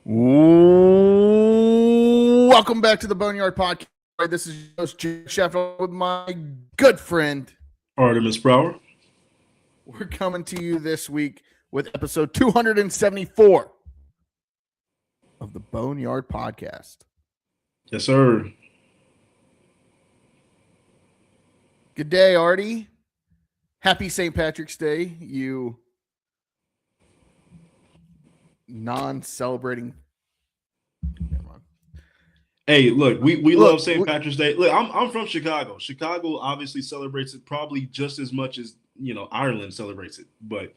Welcome back to the Boneyard Podcast. This is your host, Jake Sheffield, with my good friend Artemis Brower. We're coming to you this week with episode 274 of the Boneyard Podcast. Yes, sir. Good day, Artie. Happy St. Patrick's Day, you non-celebrating. Hey, look, we love St. Patrick's Day. Look, I'm from Chicago. Chicago obviously celebrates it probably just as much as Ireland celebrates it. But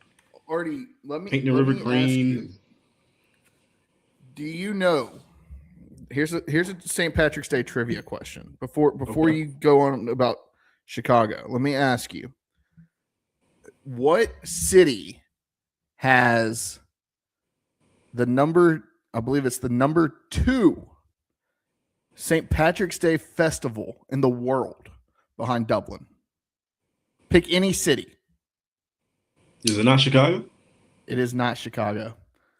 Artie, let me paint the river green. Do you know? Here's a St. Patrick's Day trivia question. Before you go on about Chicago, let me ask you: what city has the number? I believe it's the number 2 St. Patrick's Day festival in the world behind Dublin. Pick any city. Is it not Chicago? It is not Chicago.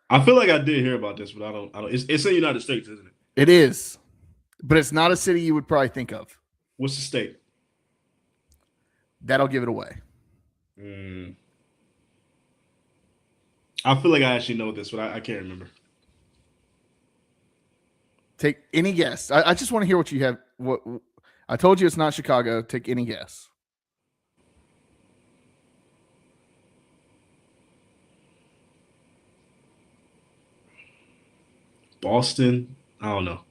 I feel like I did hear about this, but I don't. It's in the United States, isn't it? It is, but it's not a city you would probably think of. What's the state? That'll give it away. I feel like I actually know this, but I can't remember. Take any guess. I just want to hear what you have. What I told you, it's not Chicago. Take any guess. Boston? I don't know.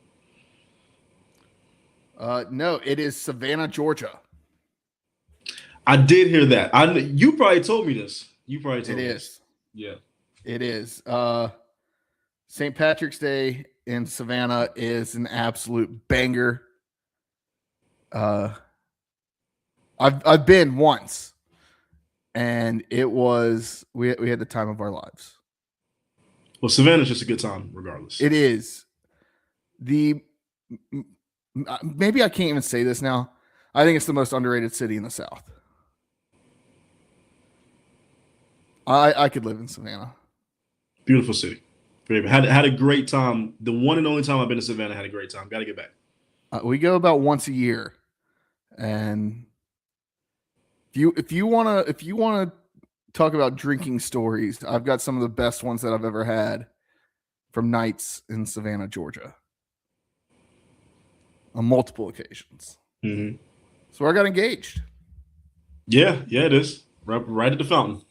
No, it is Savannah, Georgia. I did hear that. You probably told me this. It is. Yeah. It is. St. Patrick's Day in Savannah is an absolute banger. I've been once, and it was we had the time of our lives. Well, Savannah's just a good time, regardless. It is. Maybe I can't even say this now. I think it's the most underrated city in the South. I could live in Savannah. Beautiful city. Had a great time. The one and only time I've been to Savannah, had a great time. Got to get back. We go about once a year, and if you wanna talk about drinking stories, I've got some of the best ones that I've ever had from nights in Savannah, Georgia, on multiple occasions. Mm-hmm. So I got engaged. Yeah, it is right at the fountain.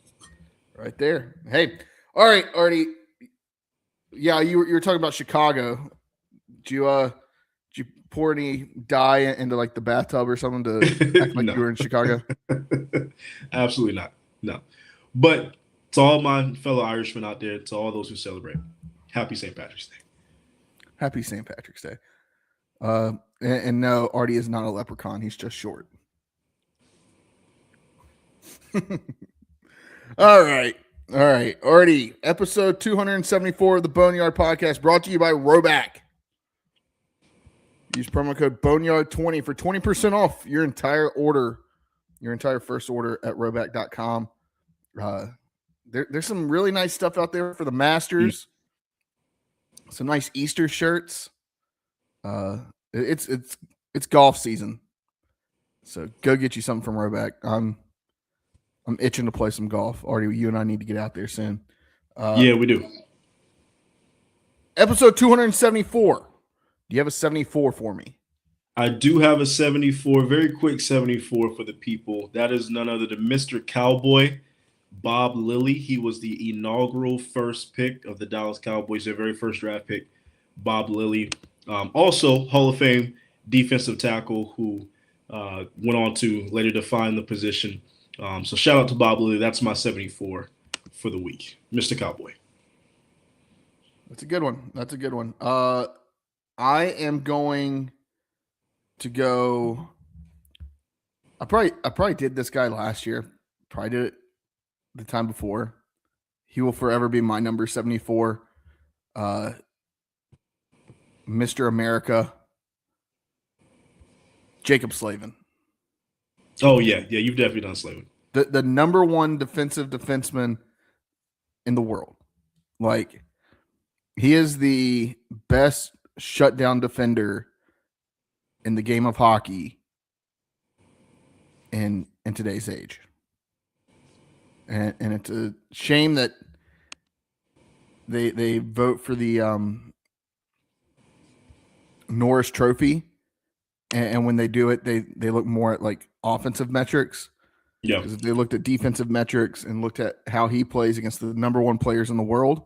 Right there. Hey, all right, Artie. Yeah, you were talking about Chicago. Did you pour any dye into like the bathtub or something to act like you were in Chicago? Absolutely not. No. But to all my fellow Irishmen out there, to all those who celebrate, happy St. Patrick's Day. Happy St. Patrick's Day. And no, Artie is not a leprechaun. He's just short. All right. Artie, episode 274 of the Boneyard Podcast, brought to you by Roback. Use promo code Boneyard20 for 20% off your entire first order at roback.com. There's some really nice stuff out there for the Masters. Some nice Easter shirts. It's golf season, so go get you something from Roback. I'm itching to play some golf. Artie, you and I need to get out there soon. Yeah, we do. Episode 274. Do you have a 74 for me? I do have a 74, very quick 74 for the people. That is none other than Mr. Cowboy, Bob Lilly. He was the inaugural first pick of the Dallas Cowboys, their very first draft pick, Bob Lilly. Also, Hall of Fame defensive tackle who went on to later define the position. So shout out to Bob Lilly. That's my 74 for the week, Mr. Cowboy. That's a good one. I am going to go. I probably did this guy last year. Probably did it the time before. He will forever be my number 74. Mr. America, Jacob Slavin. Oh, yeah, you've definitely done Slavin. The number one defensive defenseman in the world. Like, He is the best shutdown defender in the game of hockey in today's age. And it's a shame that they vote for the Norris Trophy, and when they do it, they look more at like offensive metrics. Yeah. Because if they looked at defensive metrics and looked at how he plays against the number one players in the world,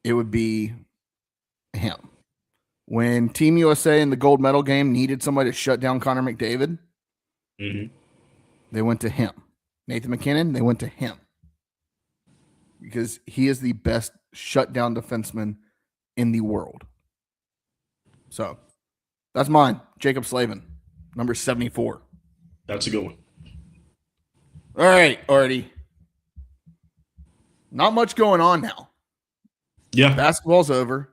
it would be him. When Team USA in the gold medal game needed somebody to shut down Connor McDavid, they went to him. Nathan McKinnon, they went to him. Because he is the best shutdown defenseman in the world. So, that's mine. Jacob Slavin, number 74. That's a good one. All right, Artie. Not much going on now. Yeah. Basketball's over.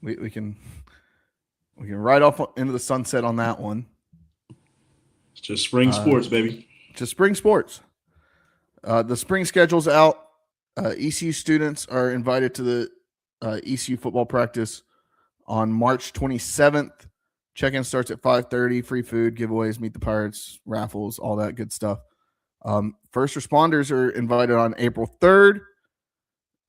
We can ride off into the sunset on that one. It's just spring sports, baby. Just spring sports. The spring schedule's out. ECU students are invited to the ECU football practice on March 27th. Check-in starts at 5:30. Free food, giveaways, meet the Pirates, raffles, all that good stuff. First responders are invited on April 3rd.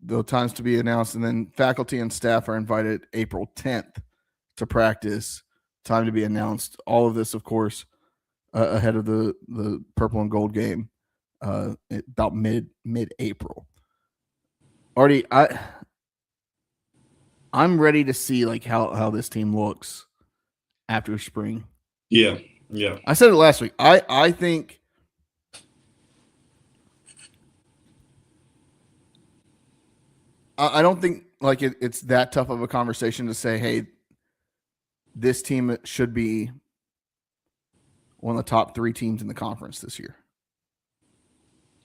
The times to be announced, and then faculty and staff are invited April 10th to practice. Time to be announced. All of this, of course, ahead of the purple and gold game about mid-April. Artie, I'm ready to see like how this team looks after spring. Yeah. I said it last week. I think I don't think like it's that tough of a conversation to say, hey, this team should be one of the top 3 teams in the conference this year.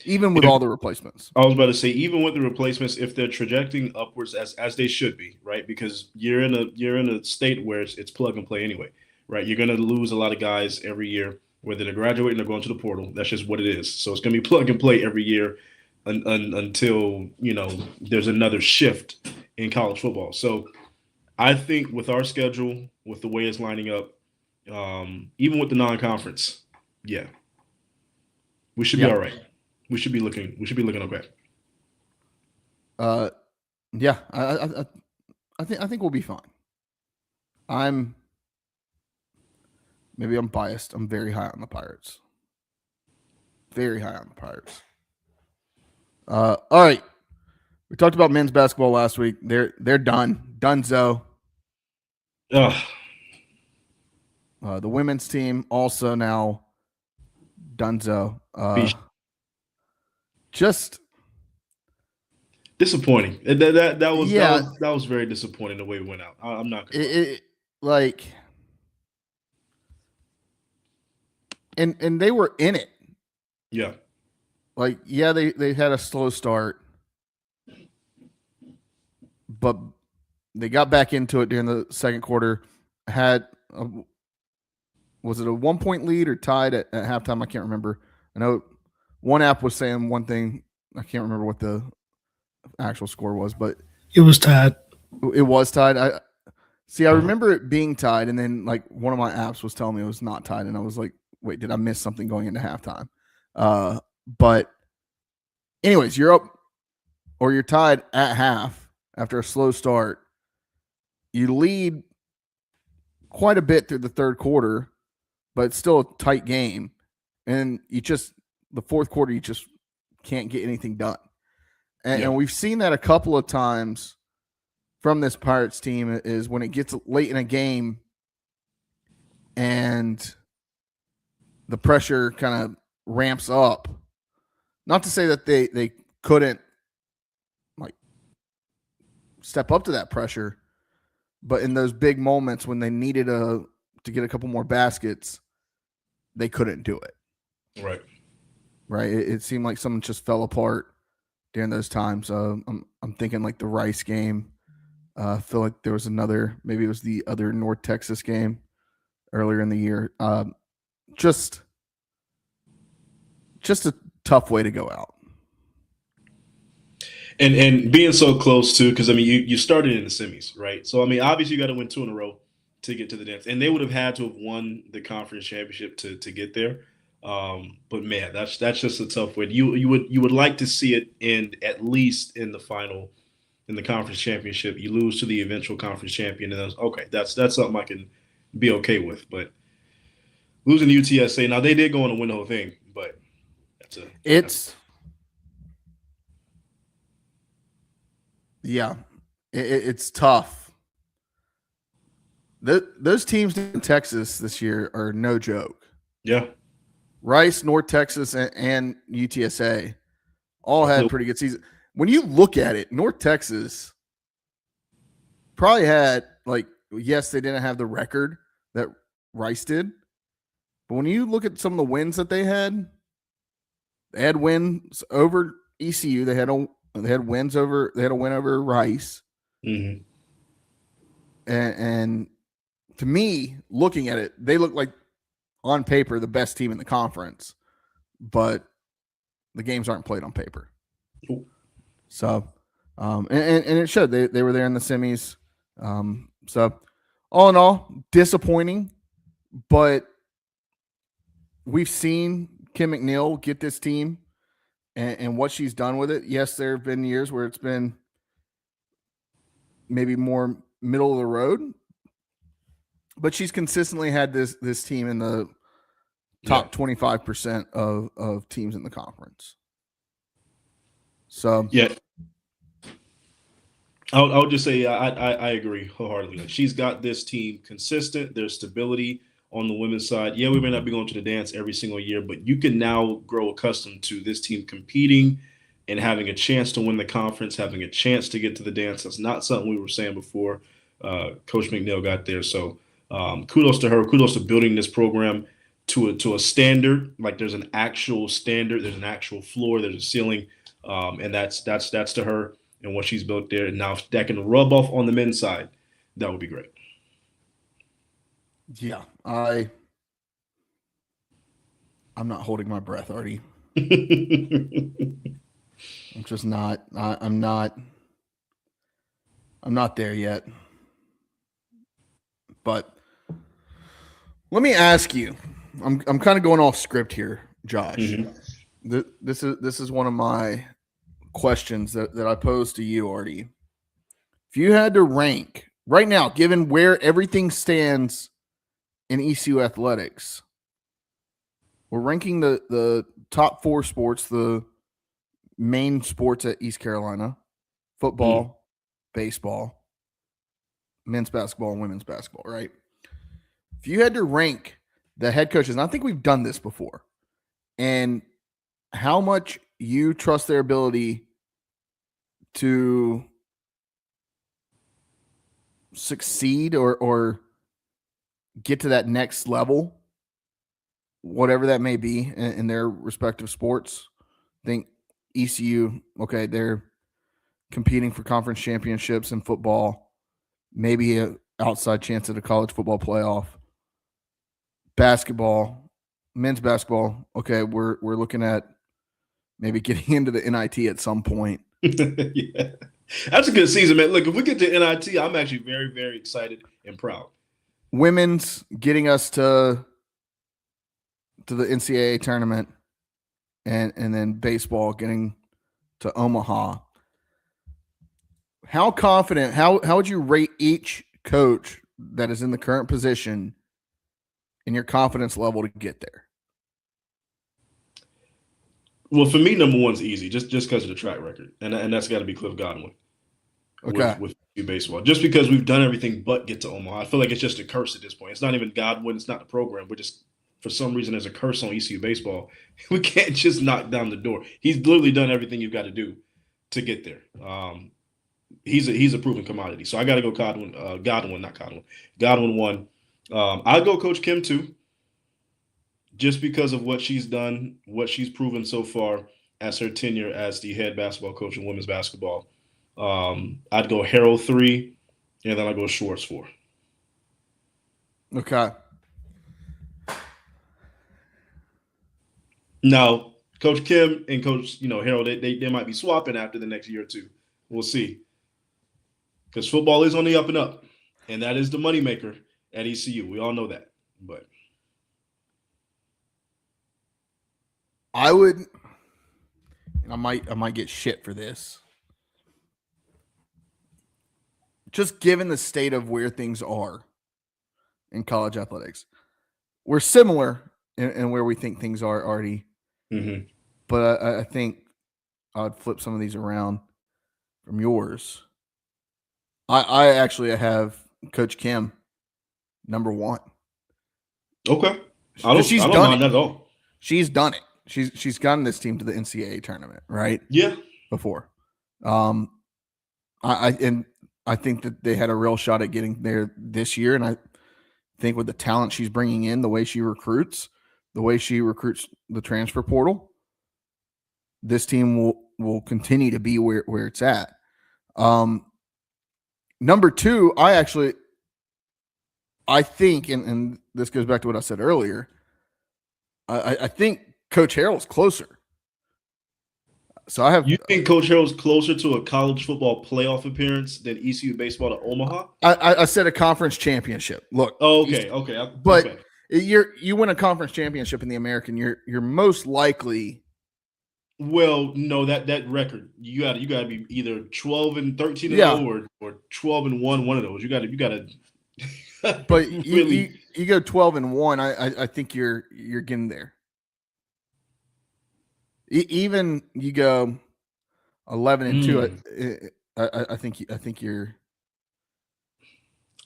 Even with all the replacements. I was about to say, even with the replacements, if they're trajecting upwards as they should be, right? Because you're in a state where it's plug and play anyway, right? You're gonna lose a lot of guys every year, whether they're graduating or going to the portal. That's just what it is. So it's gonna be plug and play every year until there's another shift in college football. So I think with our schedule, with the way it's lining up, even with the non-conference, yeah, we should be all right. We should be looking okay. Yeah, I think we'll be fine. Maybe I'm biased. I'm very high on the Pirates. Very high on the Pirates. All right. We talked about men's basketball last week. They're done. Dunzo. The women's team also now dunzo. Just disappointing. That was very disappointing the way it went out. I'm not gonna like, and they were in it. Yeah. Like, yeah, they had a slow start, but they got back into it during the second quarter. Was it a 1-point lead or tied at halftime? I can't remember. I know one app was saying one thing. I can't remember what the actual score was, but it was tied. It was tied. I remember it being tied, and then like one of my apps was telling me it was not tied, and I was like, wait, did I miss something going into halftime? But anyways, you're up or you're tied at half after a slow start. You lead quite a bit through the third quarter, but it's still a tight game. And the fourth quarter, you just can't get anything done. And we've seen that a couple of times from this Pirates team is when it gets late in a game and the pressure kind of ramps up. Not to say that they couldn't like step up to that pressure, but in those big moments when they needed to get a couple more baskets, they couldn't do it. Right. It seemed like something just fell apart during those times. I'm thinking like the Rice game. I feel like there was maybe it was the other North Texas game earlier in the year. Just a tough way to go out. And being so close too, because I mean you started in the semis, right? So I mean obviously you got to win two in a row to get to the dance, and they would have had to have won the conference championship to get there. But man, that's just a tough win. You would like to see it end at least in the final in the conference championship. You lose to the eventual conference champion, and okay, that's something I can be okay with. But losing to UTSA, now they did go on to win the whole thing, but it's yeah, it's tough. Those teams in Texas this year are no joke. yeah. Rice, North Texas, and UTSA all had pretty good seasons. When you look at it, North Texas probably had, like, yes, they didn't have the record that Rice did, but when you look at some of the wins that they had wins over ECU. They had a win over Rice, Mm-hmm. and to me, looking at it, they look like on paper the best team in the conference, but the games aren't played on paper. Cool. So, and it showed. They were there in the semis. So, all in all, disappointing, but we've seen Kim McNeil get this team and what she's done with it. Yes, there have been years where it's been maybe more middle of the road, but she's consistently had this team in the top 25% of teams in the conference. So yeah, I would just say I agree wholeheartedly. She's got this team consistent. There's stability on the women's side. Yeah, we may not be going to the dance every single year, but you can now grow accustomed to this team competing and having a chance to win the conference, having a chance to get to the dance. That's not something we were saying before Coach McNeil got there. So kudos to her. Kudos to building this program to a standard. Like there's an actual standard. There's an actual floor. There's a ceiling, and that's to her and what she's built there. And now if that can rub off on the men's side, that would be great. Yeah, I'm not holding my breath, Artie. I'm just not. I'm not there yet. But let me ask you. I'm kind of going off script here, Josh. Mm-hmm. This is one of my questions that I posed to you, Artie. If you had to rank right now, given where everything stands in ECU athletics, we're ranking the top 4 sports, the main sports at East Carolina: football, baseball, men's basketball, and women's basketball, right? If you had to rank the head coaches, and I think we've done this before, and how much you trust their ability to succeed or get to that next level, whatever that may be in their respective sports. I think ECU, okay, they're competing for conference championships in football, maybe an outside chance at a college football playoff. Basketball, men's basketball, okay, we're looking at maybe getting into the NIT at some point. Yeah. That's a good season, man. Look, if we get to NIT, I'm actually very, very excited and proud. Women's getting us to the NCAA tournament, and then baseball getting to Omaha. How confident, how would you rate each coach that is in the current position and your confidence level to get there? Well, for me, number one's easy, just because of the track record, and that's got to be Cliff Godwin. Okay. With baseball, just because we've done everything but get to Omaha, I feel like it's just a curse at this point. It's not even Godwin, it's not the program. We're just, for some reason, there's a curse on ECU baseball. We can't just knock down the door. He's literally done everything you've got to do to get there. He's a proven commodity. So I got to go Godwin, Godwin 1. I'll go Coach Kim 2, just because of what she's done, what she's proven so far as her tenure as the head basketball coach in women's basketball. I'd go Harrell 3, and then I'd go Schwartz 4. Okay. Now, Coach Kim and Coach Harold, they might be swapping after the next year or two. We'll see. Because football is on the up and up, and that is the moneymaker at ECU. We all know that. But I would. I might get shit for this. Just given the state of where things are in college athletics, we're similar in where we think things are already. mm-hmm. But I think I'd flip some of these around from yours. I actually have Coach Kim number 1. Okay, I don't mind that at all. She's done it. She's gotten this team to the NCAA tournament, right? Yeah. Before, I think that they had a real shot at getting there this year, and I think with the talent she's bringing in, the way she recruits the transfer portal, this team will continue to be where it's at. Number 2, I think, and this goes back to what I said earlier, I think Coach Harrell's closer. So You think Coach Harrell's closer to a college football playoff appearance than ECU baseball to Omaha? I said a conference championship. Look. Oh, okay. But okay. You win a conference championship in the American, you're most likely. Well, no, that record you got to be either 12-13 or 12-1. One of those. You got to. But really, you go 12-1. I think you're getting there. Even you go 11-2. I think you're.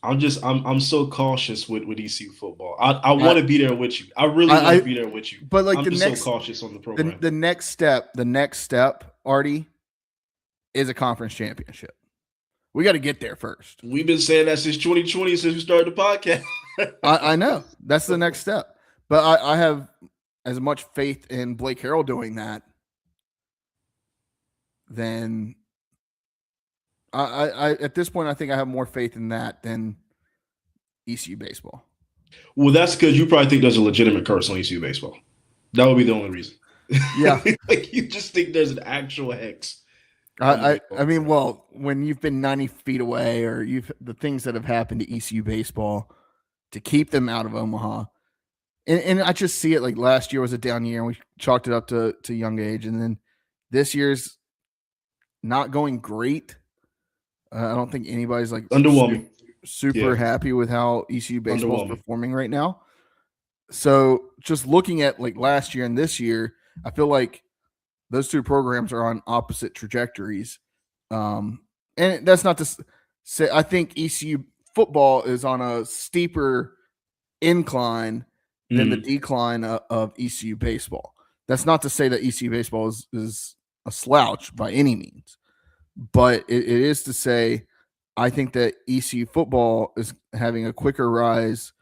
I'm so cautious with ECU football. I want to be there with you. I really want to be there with you. But like I'm just so cautious on the program. The next step, Artie, is a conference championship. We got to get there first. We've been saying that since 2020, since we started the podcast. I know that's the next step, but I have as much faith in Blake Harrell doing that than I at this point. I think I have more faith in that than ECU baseball. Well, that's because you probably think there's a legitimate curse on ECU baseball. That would be the only reason. Yeah, like you just think there's an actual hex. I mean, well, when you've been 90 feet away, or the things that have happened to ECU baseball to keep them out of Omaha, and I just see it. Like last year was a down year, and we chalked it up to young age, and then this year's not going great. I don't think anybody's like underwhelming, super happy with how ECU baseball is performing right now. So just looking at like last year and this year, I feel like those two programs are on opposite trajectories. And that's not to say I think ECU football is on a steeper incline than the decline of ECU baseball. That's not to say that ECU baseball is a slouch by any means, but it is to say I think that ECU football is having a quicker rise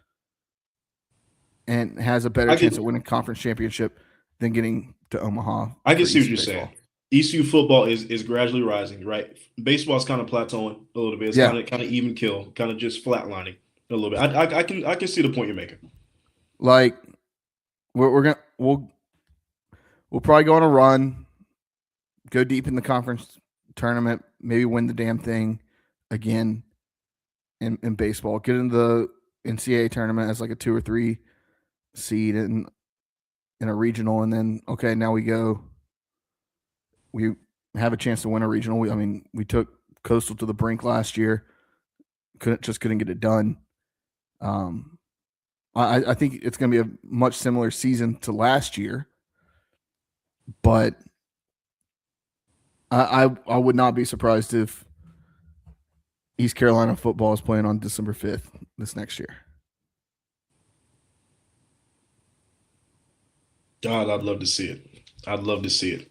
and has a better chance of winning conference championship than getting to Omaha. I can see what you're saying. ECU football is gradually rising, right? Baseball's kind of plateauing a little bit. It's kind of even kill, kind of just flatlining a little bit. I can see the point you're making. Like we'll probably go on a run, go deep in the conference tournament, maybe win the damn thing again in baseball, get into the NCAA tournament as like a 2 or 3 seed in a regional, and then now we have a chance to win a regional. We took Coastal to the brink last year, couldn't get it done. I think it's going to be a much similar season to last year, but I would not be surprised if East Carolina football is playing on December 5th this next year. God, I'd love to see it. I'd love to see it.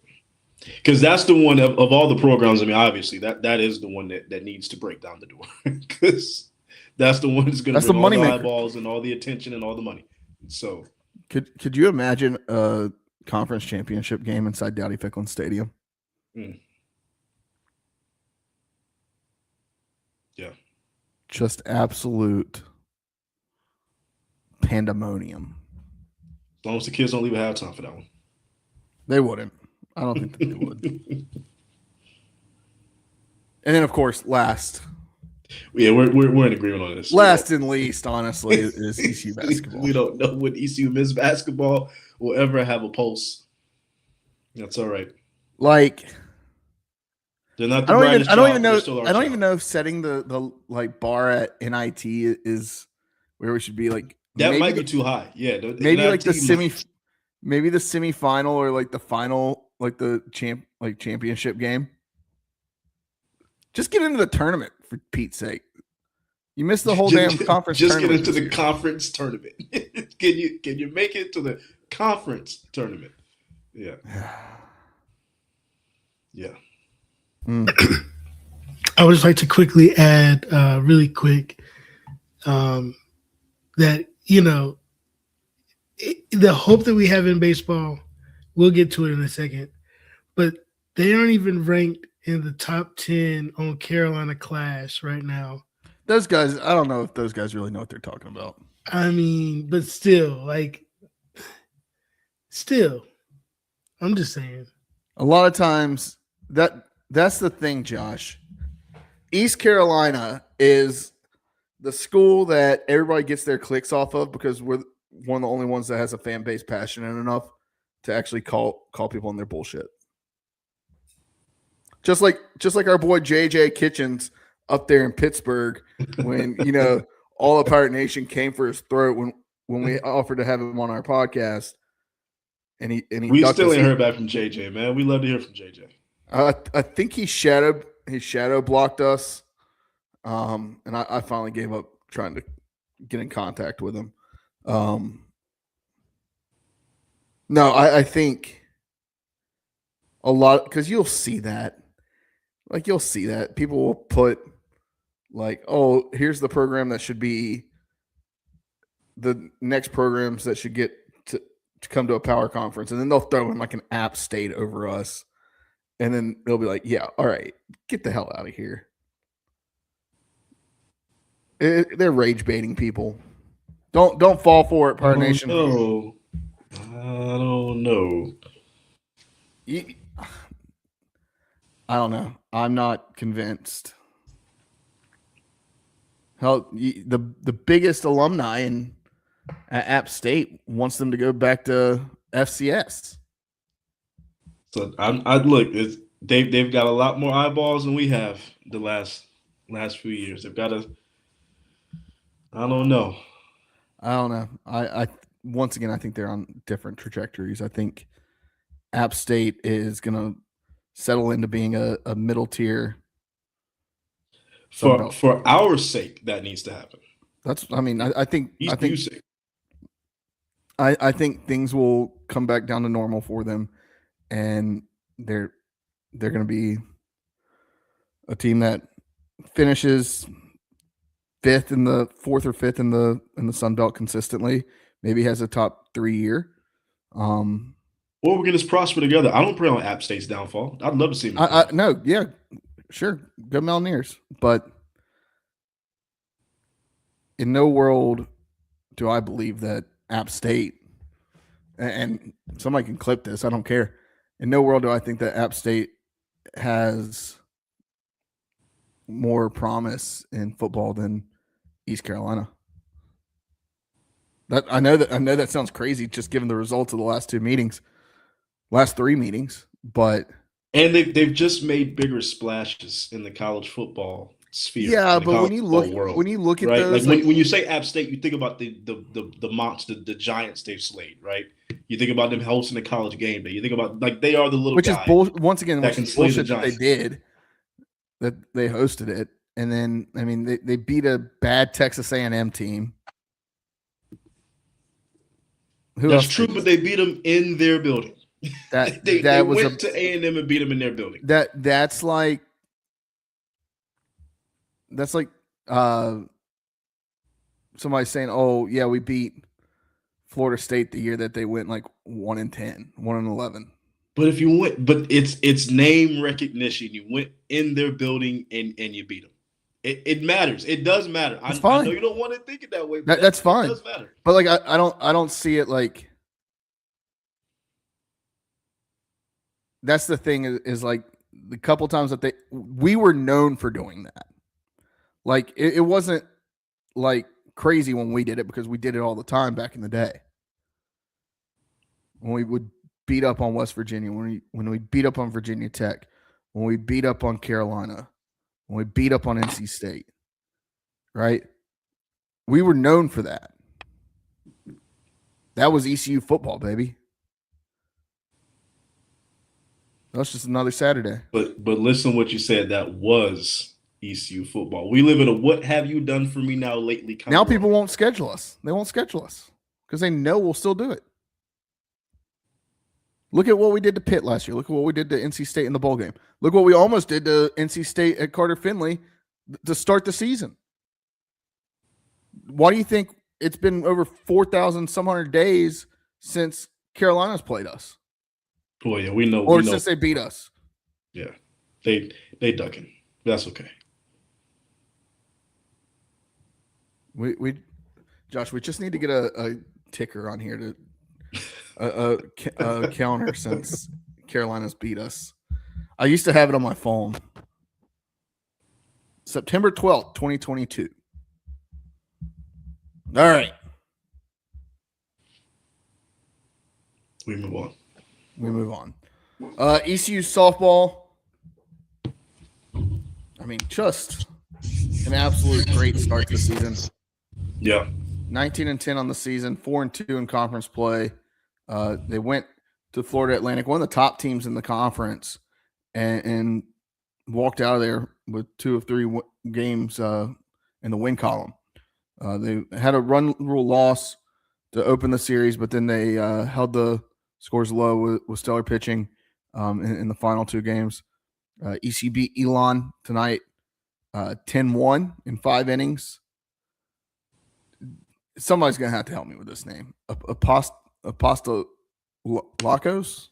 Because that's the one of all the programs. I mean, obviously, that is the one that needs to break down the door. Because that's the one that's going to bring all the eyeballs and all the attention and all the money. So, could you imagine a conference championship game inside Dowdy Ficklen Stadium? Yeah. Just absolute pandemonium. As long as the kids don't leave at halftime for that one. They wouldn't. I don't think that they would. And then, of course, last. Yeah, we're in agreement on this. Last and least, honestly, is ECU basketball. We don't know when ECU men's basketball will ever have a pulse. That's all right. Like, they're not. I don't even know if setting the like bar at NIT is where we should be. Like that might be too high. Yeah, maybe NIT like the semifinal or like the final, like the championship game. Just get into the tournament for Pete's sake. You missed the whole damn conference. Just get into the conference tournament. Can you make it to the conference tournament? Yeah. Yeah. I would just like to quickly add, really quick, that the hope that we have in baseball, we'll get to it in a second, but they aren't even ranked in the top 10 on Carolina Clash right now. Those guys, I don't know if those guys really know what they're talking about. I mean, but still, I'm just saying. A lot of times, that's the thing, Josh. East Carolina is the school that everybody gets their clicks off of because we're one of the only ones that has a fan base passionate enough to actually call people on their bullshit. Just like our boy JJ Kitchens up there in Pittsburgh when, all of Pirate Nation came for his throat when we offered to have him on our podcast. And we still ain't heard back from JJ, man. We love to hear from JJ. I think he shadow blocked us. And I finally gave up trying to get in contact with him. No, I think a lot, because you'll see that. Like, you'll see that. People will put, like, oh, here's the program that should be the next programs that should get to come to a power conference. And then they'll throw in, like, an App State over us. And then they'll be like, yeah, all right, get the hell out of here. They're rage baiting people. Don't fall for it, Pirate Nation. No, I don't know. I don't know. I'm not convinced. Hell, the biggest alumni at App State wants them to go back to FCS. So I look. They've got a lot more eyeballs than we have the last few years. They've got a. I don't know. I once again, I think they're on different trajectories. I think App State is going to settle into being a middle tier. For our sake, that needs to happen. I think things will come back down to normal for them, and they're going to be a team that finishes fourth or fifth in the Sun Belt consistently. Maybe has a top 3 year. Or we can just prosper together. I don't pray on App State's downfall. I'd love to see them. No, yeah, sure, go Mountaineers. But in no world do I believe that App State, and somebody can clip this, I don't care. In no world do I think that App State has more promise in football than East Carolina. I know that sounds crazy, just given the results of the last 3 meetings, but they've just made bigger splashes in the college football sphere. Yeah, but when you look at right? those, like when you say App State, you think about the monster, the giants they've slayed, right? You think about them hosting a college game day. You think about they are the little which guy is once again, which is bullshit that they did, that they hosted it, and then they beat a bad Texas A&M team. That's true, but they beat them in their building. They went to A&M and beat them in their building. That's like somebody saying, "Oh yeah, we beat Florida State the year that they went 1-10, 1-11." But it's name recognition. You went in their building and you beat them. It matters. It does matter. I know you don't want to think it that way. But that's fine. It does matter. But I don't see it like that's the thing is like the couple times that we were known for doing that. Like it wasn't like crazy when we did it because we did it all the time back in the day. When we would beat up on West Virginia, when we beat up on Virginia Tech, when we beat up on Carolina, when we beat up on NC State, right? We were known for that. That was ECU football, baby. That's just another Saturday. But listen what you said. That was ECU football. We live in a what have you done for me now lately kind Now of people world. won't schedule us. They won't schedule us because they know we'll still do it. Look at what we did to Pitt last year. Look at what we did to NC State in the bowl game. Look what we almost did to NC State at Carter Finley to start the season. Why do you think it's been over 4,000 some hundred days since Carolina's played us? Oh yeah, we know. Or since they beat us. Yeah, they ducking. That's okay. We Josh, we just need to get a ticker on here to a counter since Carolina's beat us. I used to have it on my phone. September 12th, 2022. All right. We move on. We move on. ECU softball. I mean, just an absolute great start to the season. Yeah. 19-10 on the season, 4-2 in conference play. They went to Florida Atlantic, one of the top teams in the conference, and walked out of there with 2 of 3 games in the win column. They had a run rule loss to open the series, but then they held the scores low with stellar pitching in the final 2 games. EC beat Elon tonight 10-1 in 5 innings. Somebody's going to have to help me with this name. Apostolakos?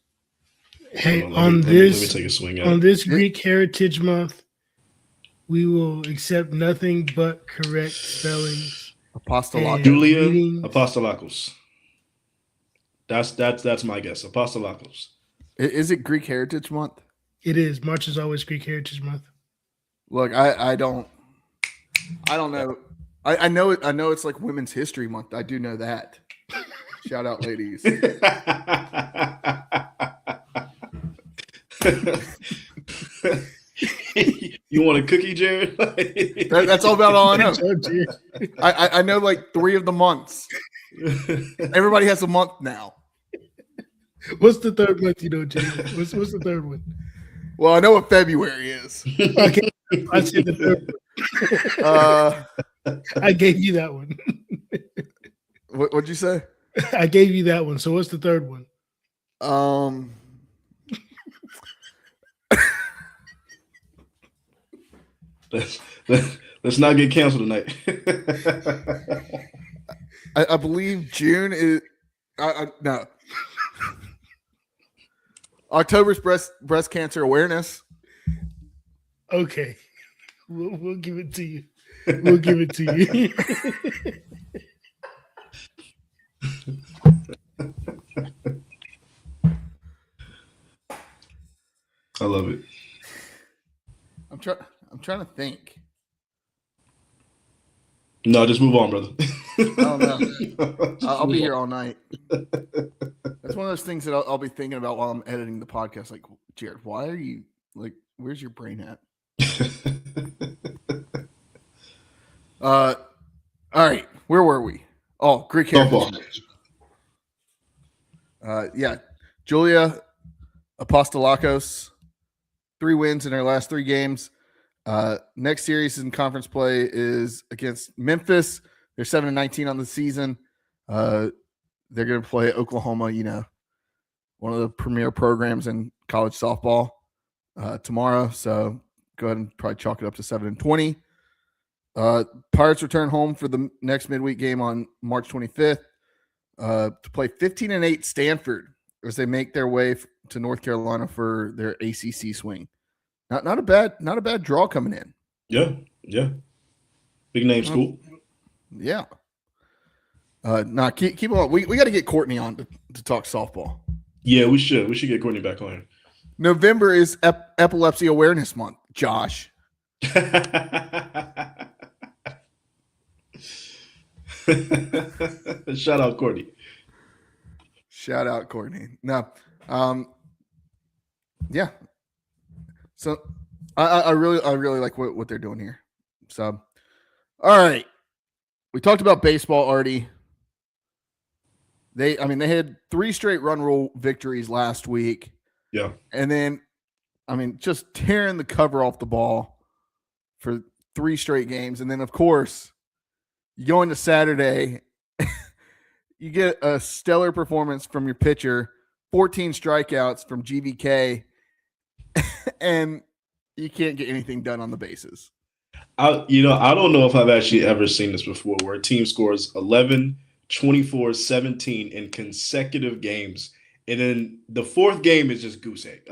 Hey, let me take a swing at on it. this Greek Heritage Month, we will accept nothing but correct spellings. Apostolakos. Julia readings. Apostolakos. That's my guess. Apostolakos. Is it Greek Heritage Month? It is. March is always Greek Heritage Month. Look, I don't know. I know it's like Women's History Month. I do know that. Shout out, ladies. You want a cookie, Jared? That's all about all I know. I know like 3 of the months. Everybody has a month now. What's the third month, you know, Jay? What's the third one? Well, I know what February is. Okay, I said the third one. I gave you that one. What'd you say? I gave you that one. So what's the third one? Let's not get canceled tonight. I believe June is no. October's breast cancer awareness. Okay, we'll give it to you. We'll give it to you. I love it. I'm trying to think. No, just move on, brother. I don't know. I'll be here all night. That's one of those things that I'll be thinking about while I'm editing the podcast. Like, Jared, why are you like? Where's your brain at? All right, where were we? Oh, Greek Heritage. Yeah, Julia Apostolakos, 3 wins in her last 3 games. Next series in conference play is against Memphis. They're 7-19 on the season. They're going to play Oklahoma, one of the premier programs in college softball tomorrow. So go ahead and probably chalk it up to 7-20. Pirates return home for the next midweek game on March 25th to play 15-8 Stanford as they make their way to North Carolina for their ACC swing. Not a bad draw coming in. Yeah. Big name school. Yeah. Keep on. We got to get Courtney on to talk softball. Yeah, we should. We should get Courtney back on here. November is Epilepsy Awareness Month, Josh. Shout out Courtney. Shout out Courtney. No, yeah. So I really like what they're doing here. So, all right, we talked about baseball already. They had 3 straight run rule victories last week. Yeah, and then just tearing the cover off the ball for 3 straight games, and then of course you go into Saturday. You get a stellar performance from your pitcher, 14 strikeouts from GVK, and you can't get anything done on the bases. I don't know if I've actually ever seen this before, where a team scores 11, 24, 17 in consecutive games, and then the 4th game is just goose egg.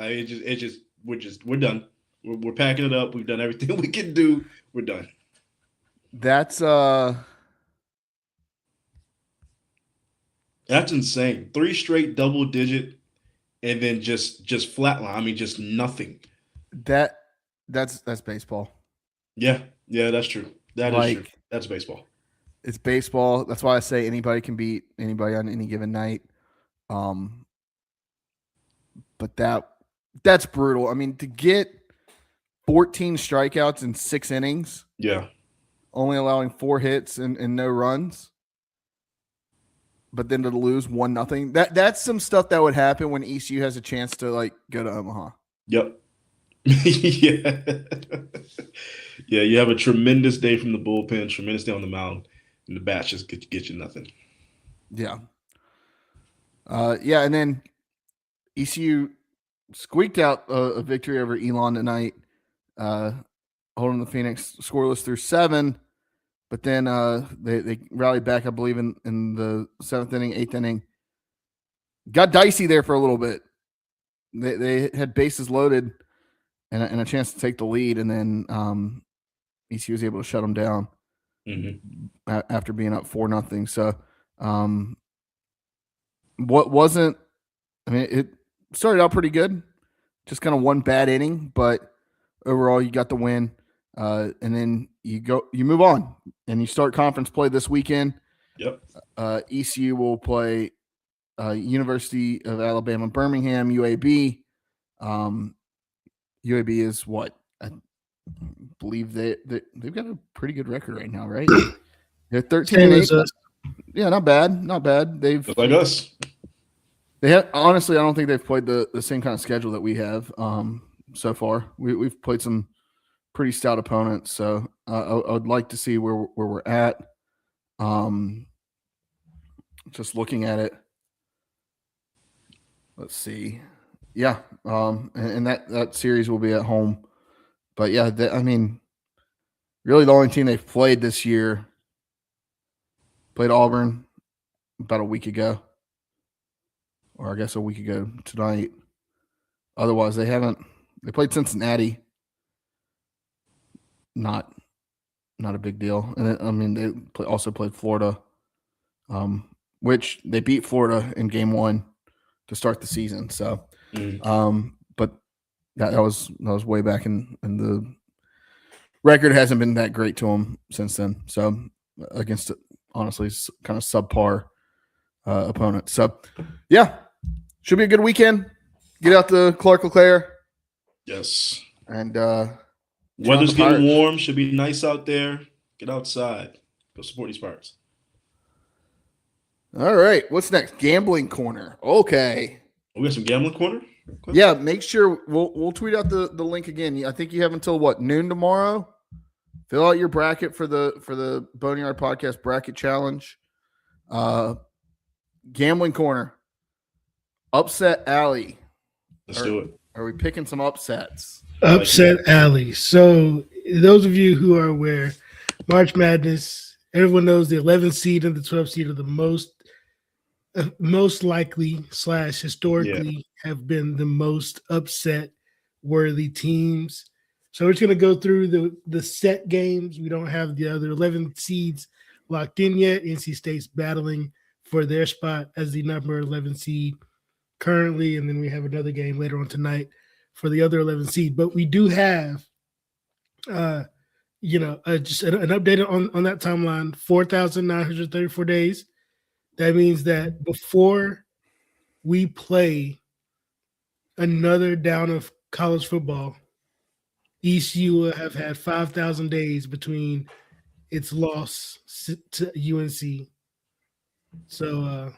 We're done. We're packing it up. We've done everything we can do. We're done. That's insane. 3 straight double digit, and then just flatline. Just nothing. That's baseball. Yeah, that's true. That is true. That's baseball. It's baseball. That's why I say anybody can beat anybody on any given night. But that's brutal. To get 14 strikeouts in 6 innings. Yeah. Only allowing 4 hits and no runs. But then to lose 1-0. That's some stuff that would happen when ECU has a chance to go to Omaha. Yep. Yeah. Yeah, you have a tremendous day from the bullpen, tremendous day on the mound, and the bats just get you nothing. Yeah. And then ECU squeaked out a victory over Elon tonight, holding the Phoenix scoreless through 7. But then they rallied back, I believe, in the 7th inning, 8th inning. Got dicey there for a little bit. They had bases loaded and a chance to take the lead, and then ECU was able to shut them down after being up 4-0. So what wasn't – it started out pretty good, just kind of one bad inning, but overall you got the win. And then you move on and you start conference play this weekend. Yep. ECU will play University of Alabama, Birmingham, UAB. UAB is what? I believe they've got a pretty good record right now, right? They're 13-8. Yeah, not bad. Not bad. They've just like us. They have honestly, I don't think they've played the same kind of schedule that we have so far. We've played some pretty stout opponents, so I would like to see where we're at. Just looking at it, let's see. Yeah, and that series will be at home. But yeah, really the only team they've played this year played Auburn about a week ago, or I guess a week ago tonight. Otherwise, they haven't. They played Cincinnati. Not a big deal. And then, they also played Florida, which they beat Florida in game 1 to start the season. So, but that was way back in the record hasn't been that great to them since then. So against honestly kind of subpar opponents. So yeah, should be a good weekend. Get out to Clark LeClaire. Yes. And weather's getting warm. Should be nice out there. Get outside. Go support these Pirates. All right. What's next? Gambling corner. Okay. We got some gambling corner? Yeah, make sure we'll tweet out the link again. I think you have until noon tomorrow. Fill out your bracket for the Boneyard Podcast Bracket Challenge. Gambling corner. Upset alley. Let's do it. Are we picking some upsets? Upset alley. So those of you who are aware, March Madness, everyone knows the 11th seed and the 12th seed are the most likely / historically have been the most upset worthy teams. So we're just going to go through the set games. We don't have the other 11 seeds locked in yet. NC State's battling for their spot as the number 11 seed currently, and then we have another game later on tonight for the other 11 seed. But we do have, just an update on that timeline, 4,934 days. That means that before we play another down of college football, ECU will have had 5,000 days between its loss to UNC. So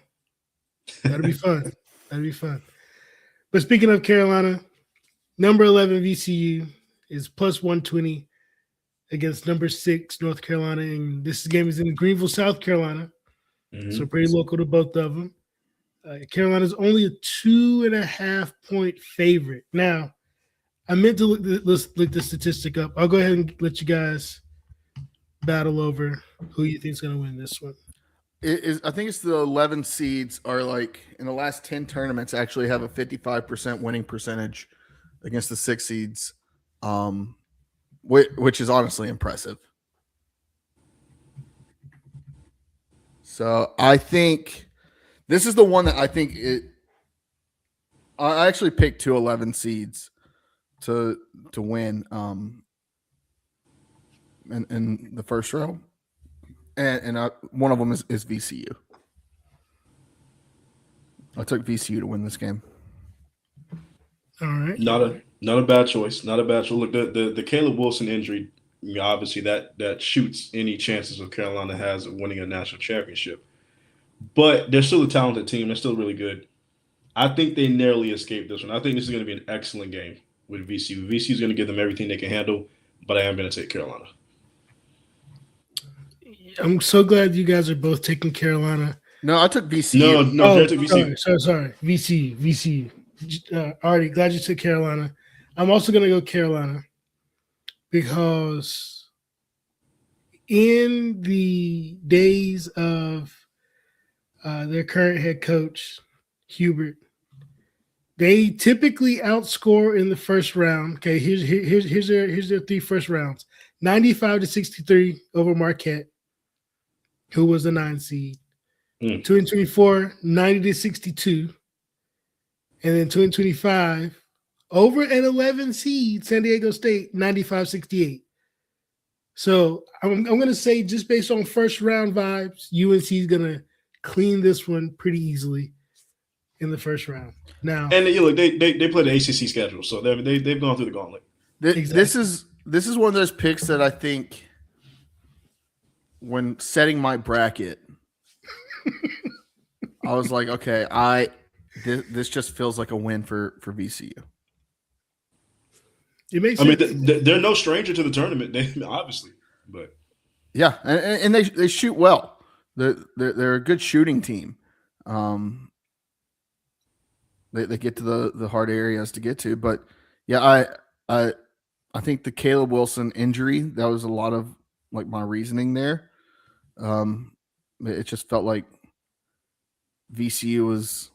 that'll be fun. That'll be fun. But speaking of Carolina, number 11 VCU is plus 120 against number 6 North Carolina. And this game is in Greenville, South Carolina. Mm-hmm. So pretty local to both of them. Carolina's only a 2.5 point favorite. Now, I meant to look the statistic up. I'll go ahead and let you guys battle over who you think is going to win this one. I think it's the 11 seeds are like in the last 10 tournaments actually have a 55% winning percentage against the 6 seeds, which is honestly impressive. So I think this is the one that I think I actually picked 2 11 seeds to win in the first row. And one of them is VCU. I took VCU to win this game. All right. Not a bad choice. Not a bad choice. Look, the Caleb Wilson injury, obviously that shoots any chances of Carolina has of winning a national championship. But they're still a talented team. They're still really good. I think they narrowly escaped this one. I think this is going to be an excellent game with VCU. VCU is going to give them everything they can handle, but I am going to take Carolina. I'm so glad you guys are both taking Carolina. No, I took VCU. No, I took VCU. Sorry. VCU. Already glad you took Carolina. I'm also going to go Carolina because in the days of their current head coach, Hubert, they typically outscore in the first round. Okay, here's their 3 first rounds: 95-63 over Marquette, who was the 9 seed. 2-24, 90-62. And then 2-25, over an 11 seed, San Diego State, 95-68. So I'm going to say, just based on first round vibes, UNC is going to clean this one pretty easily in the first round. Now, and look, they play the ACC schedule, so they've gone through the gauntlet. Exactly. This is one of those picks that I think, when setting my bracket, I was like, okay, this just feels like a win for VCU. It makes sense. I mean, they're no stranger to the tournament, obviously, but yeah, and they shoot well. They're a good shooting team. They get to the hard areas to get to, but yeah, I think the Caleb Wilson injury, that was a lot of like my reasoning there. It just felt like VCU was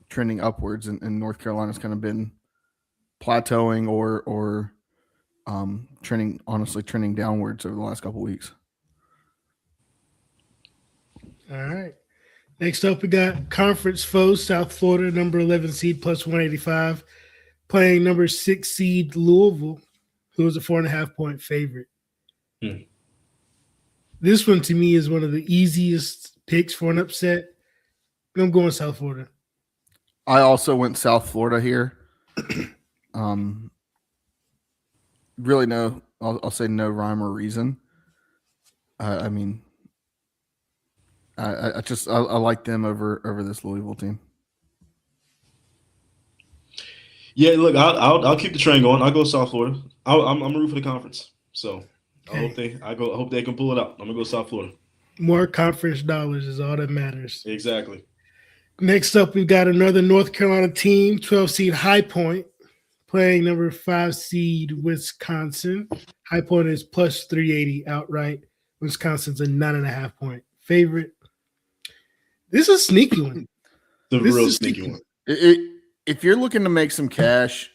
trending upwards, and North Carolina's kind of been plateauing or trending downwards over the last couple of weeks. All right. Next up, we got conference foes, South Florida, number 11 seed, plus 185, playing number 6 seed Louisville, who was a 4.5 point favorite. This one, to me, is one of the easiest picks for an upset. I'm going South Florida. I also went South Florida here. Really no, I'll say no rhyme or reason. I mean, I like them over this Louisville team. Yeah, look, I'll keep the train going. I'll go South Florida. I'm a root for the conference, so okay. I hope they can pull it out. I'm gonna go South Florida. More conference dollars is all that matters. Exactly. Next up, we've got another North Carolina team, 12 seed High Point, playing number 5 seed Wisconsin. High Point is plus 380 outright. Wisconsin's a 9.5 point favorite. This is a sneaky one. The real sneaky one. If you're looking to make some cash,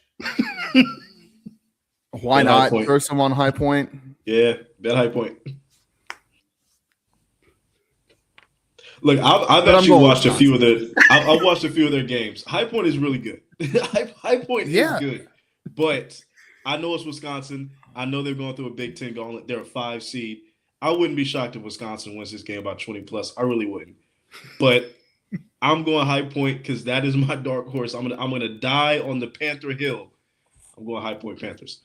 why not throw some on High Point? Yeah, bet High Point. Look, I've actually watched a few of their. I've watched a few of their games. High Point is really good. High Point Yeah. is good, but I know it's Wisconsin. I know they're going through a Big Ten gauntlet. They're a 5 seed. I wouldn't be shocked if Wisconsin wins this game by 20 plus. I really wouldn't. But I'm going High Point because that is my dark horse. I'm gonna die on the Panther Hill. I'm going High Point Panthers.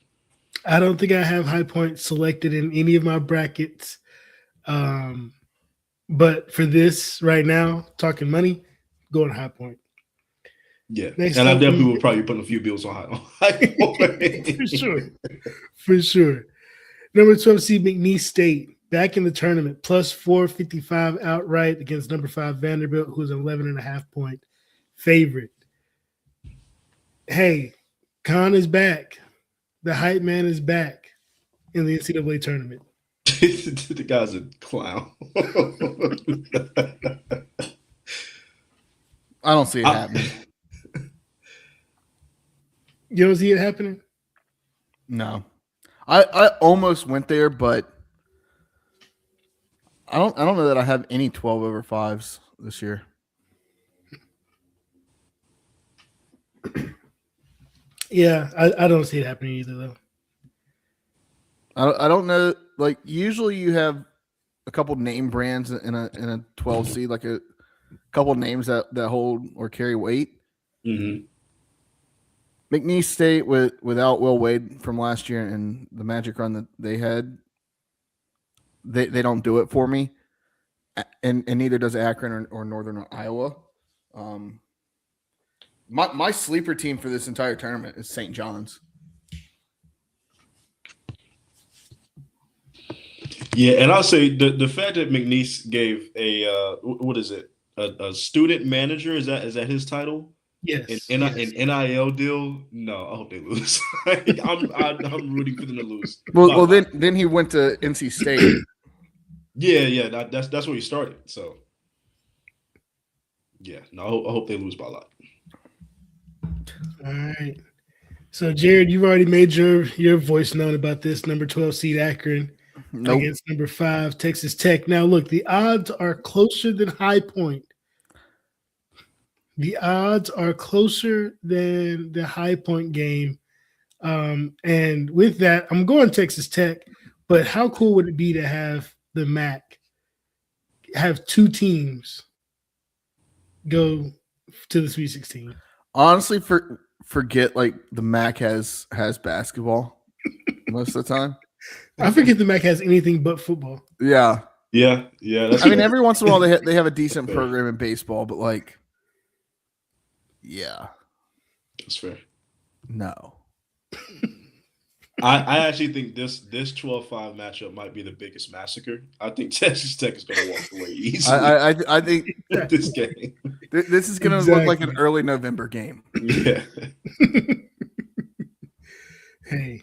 I don't think I have High Point selected in any of my brackets. But for this right now, talking money, going High Point. Yeah, Next and I up, definitely will probably put a few bills on High Point. For sure. For sure. Number 12 seed McNeese State back in the tournament, plus 455 outright against number 5 Vanderbilt, who's an 11.5 point favorite. Hey, Khan is back. The hype man is back in the NCAA tournament. The guy's a clown. I don't see it happening. You don't see it happening? No. I almost went there, but I don't know that I have any 12 over 5s this year. Yeah, I don't see it happening either, though. I don't know. Like, usually you have a couple name brands in a 12 seed, like a couple names that hold or carry weight. Mm-hmm. McNeese State without Will Wade from last year and the magic run that they had, they don't do it for me, and neither does Akron or Northern Iowa. My sleeper team for this entire tournament is St. John's. Yeah, and I'll say the fact that McNeese gave a what is it, a student manager, is that his title? Yes. An NIL deal? No, I hope they lose. I'm rooting for them to lose. Well, then he went to NC State. Yeah, that's where he started. So yeah, no, I hope they lose by a lot. All right. So Jared, you've already made your voice known about this number 12 seed Akron against number 5 Texas Tech. Now look, the odds are closer than High Point. The odds are closer than the High Point game. And with that, I'm going Texas Tech, but how cool would it be to have the MAC have 2 teams go to the Sweet 16? Honestly, forget like the MAC has basketball most of the time. I forget the MAC has anything but football. Yeah. That's I mean, every once in a while they have a decent program in baseball, but like, yeah, that's fair. No. I actually think this 12-5 matchup might be the biggest massacre. I think Texas Tech is going to walk away easily. I think this game. This is going to look like an early November game. Yeah. Hey,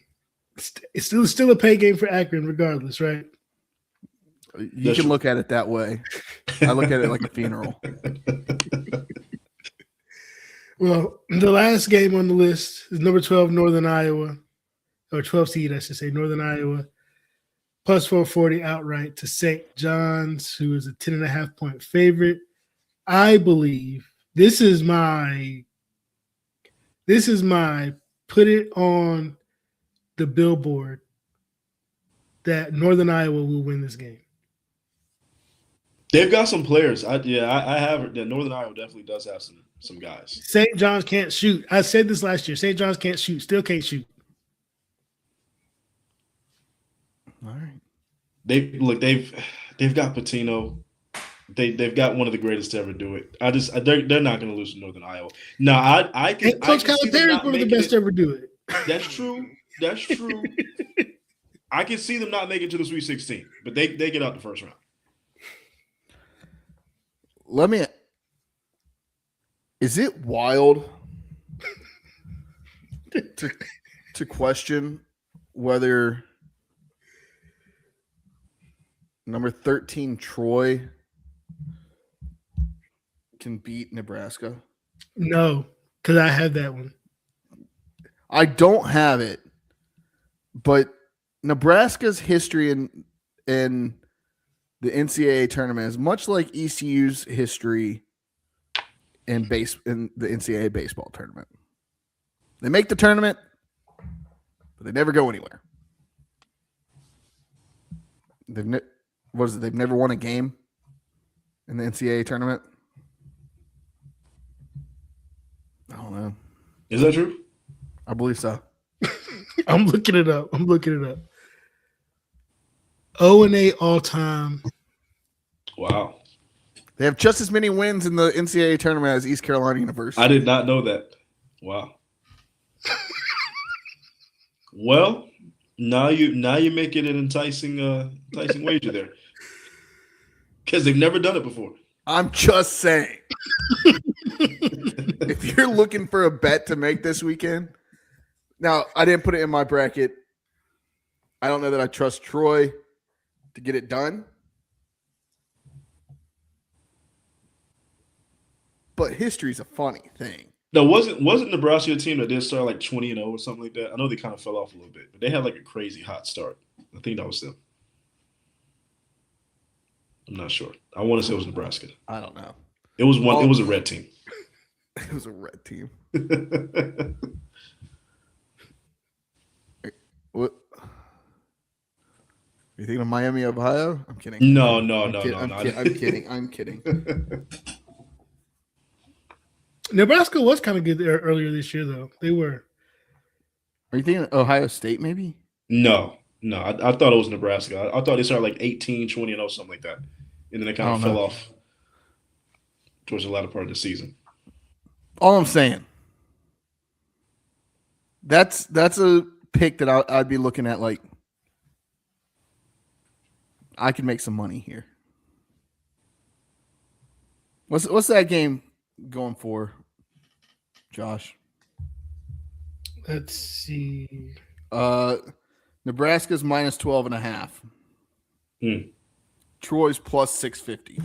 it's still a pay game for Akron, regardless, right? You can look at it that way. I look at it like a funeral. Well, the last game on the list is number 12, Northern Iowa, or 12 seed, I should say, Northern Iowa, plus 440 outright to St. John's, who is a 10.5 point favorite. I believe this is my put it on the billboard that Northern Iowa will win this game. They've got some players. I have that. Northern Iowa definitely does have some guys. St. John's can't shoot. I said this last year. St. John's can't shoot. Still can't shoot. All right. They've got Patino. They've got one of the greatest to ever do it. They're not going to lose to Northern Iowa. No, I can. Coach Calipari is one of the best to ever do it. That's true. I can see them not making it to the Sweet 16, but they get out the first round. Is it wild to question whether number 13 Troy can beat Nebraska? No, because I have that one. I don't have it, but Nebraska's history in the NCAA tournament is much like ECU's history in the NCAA baseball tournament. They make the tournament, but they never go anywhere. They've never won a game in the NCAA tournament. I don't know. Is that true? I believe so. I'm looking it up. 0-8 all time. Wow. They have just as many wins in the NCAA tournament as East Carolina University. I did not know that. Wow. Well, now you make it an enticing wager there. Because they've never done it before. I'm just saying. If you're looking for a bet to make this weekend, now I didn't put it in my bracket. I don't know that I trust Troy to get it done. But history's a funny thing. No, wasn't Nebraska a team that did start like 20-0 or something like that? I know they kind of fell off a little bit, but they had like a crazy hot start. I think that was them. I'm not sure. I want to say it was Nebraska. I don't know. It was one. It was a red team. It was a red team. What? You thinking of Miami, Ohio? I'm kidding. No. I'm kidding. Nebraska was kind of good there earlier this year, though. They were. Are you thinking Ohio State, maybe? No. I thought it was Nebraska. I thought they started like 18, 20-0, something like that. And then they kind of fell off towards the latter part of the season. All I'm saying, that's a pick that I'd be looking at like, I could make some money here. What's that game going for, Josh? Let's see. Nebraska's minus 12.5. Troy's plus 650.